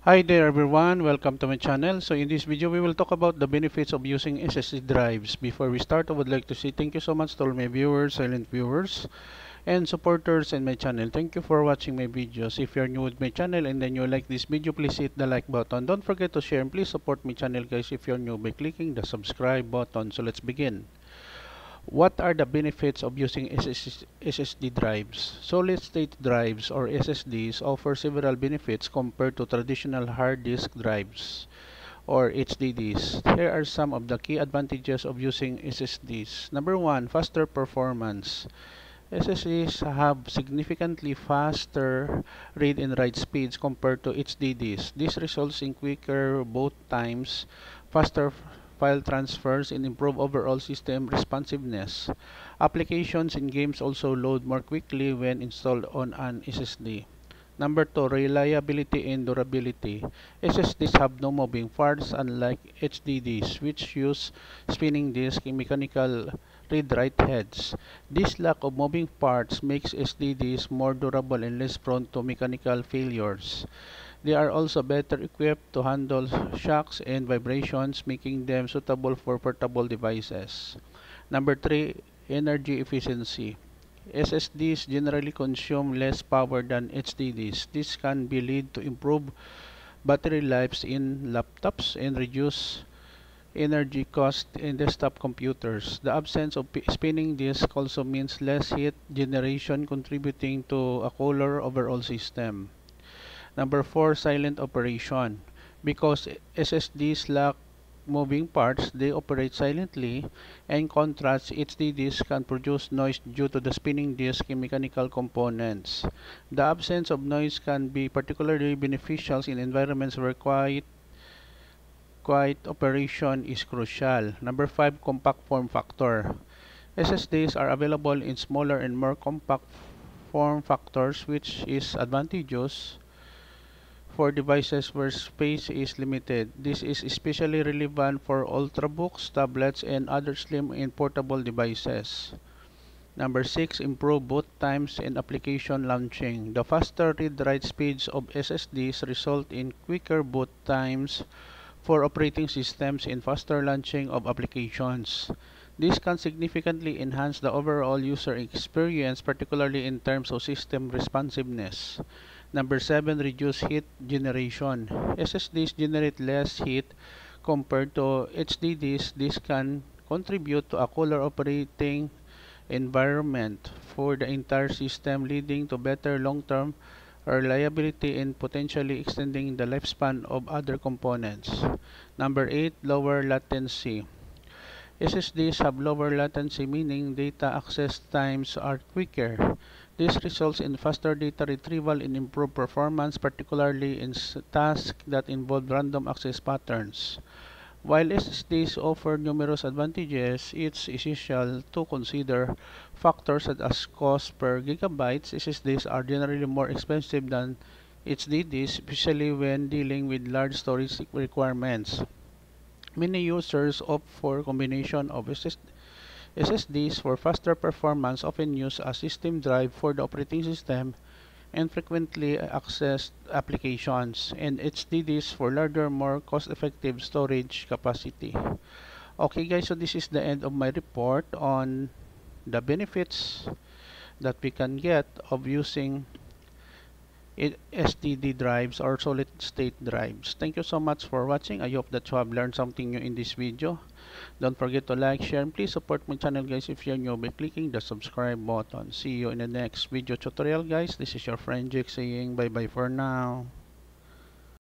Hi there everyone, welcome to my channel. So in this video we will talk about the benefits of using SSD drives. Before we start, I would like to say thank you so much to all my viewers, silent viewers, and supporters in my channel. Thank you for watching my videos. If you're new with my channel and then you like this video, please hit the like button. Don't forget to share and please support my channel guys if you're new by clicking the subscribe button. So let's begin. What are the benefits of using SSD drives? Solid state drives or SSDs offer several benefits compared to traditional hard disk drives or HDDs. Here are some of the key advantages of using SSDs. Number one, faster performance. SSDs have significantly faster read and write speeds compared to HDDs. This results in quicker boot times, faster file transfers, and improved overall system responsiveness. Applications and games also load more quickly when installed on an SSD. Number 2, reliability and durability. SSDs have no moving parts unlike HDDs, which use spinning disk and mechanical read-write heads. This lack of moving parts makes SSDs more durable and less prone to mechanical failures. They are also better equipped to handle shocks and vibrations, making them suitable for portable devices. Number 3, energy efficiency. SSDs generally consume less power than HDDs. This can be lead to improved battery lives in laptops and reduce energy cost in desktop computers. The absence of spinning disk also means less heat generation, contributing to a cooler overall system. Number 4, silent operation. Because SSDs lack moving parts, they operate silently. In contrast, HDDs can produce noise due to the spinning disk and mechanical components. The absence of noise can be particularly beneficial in environments where quiet operation is crucial. Number 5, compact form factor. SSDs are available in smaller and more compact form factors, which is advantageous for devices where space is limited. This is especially relevant for ultrabooks, tablets, and other slim and portable devices. Number 6, improve boot times and application launching. The faster read-write speeds of SSDs result in quicker boot times for operating systems and faster launching of applications. This can significantly enhance the overall user experience, particularly in terms of system responsiveness. Number 7, reduce heat generation. SSDs generate less heat compared to HDDs. This can contribute to a cooler operating environment for the entire system, leading to better long-term reliability and potentially extending the lifespan of other components. Number 8, lower latency. SSDs have lower latency, meaning data access times are quicker. This results in faster data retrieval and improved performance, particularly in tasks that involve random access patterns. While SSDs offer numerous advantages, it's essential to consider factors such as cost per gigabyte. SSDs are generally more expensive than HDDs, especially when dealing with large storage requirements. Many users opt for a combination of SSDs for faster performance, often use a system drive for the operating system and frequently accessed applications, and HDDs for larger, more cost-effective storage capacity. Okay guys, so this is the end of my report on the benefits that we can get of using SSD drives or solid state drives. Thank you so much for watching. I hope that you have learned something new in this video. Don't forget to like, share, and please support my channel guys if you're new by clicking the subscribe button. See you in the next video tutorial guys. This is your friend Jake saying bye bye for now.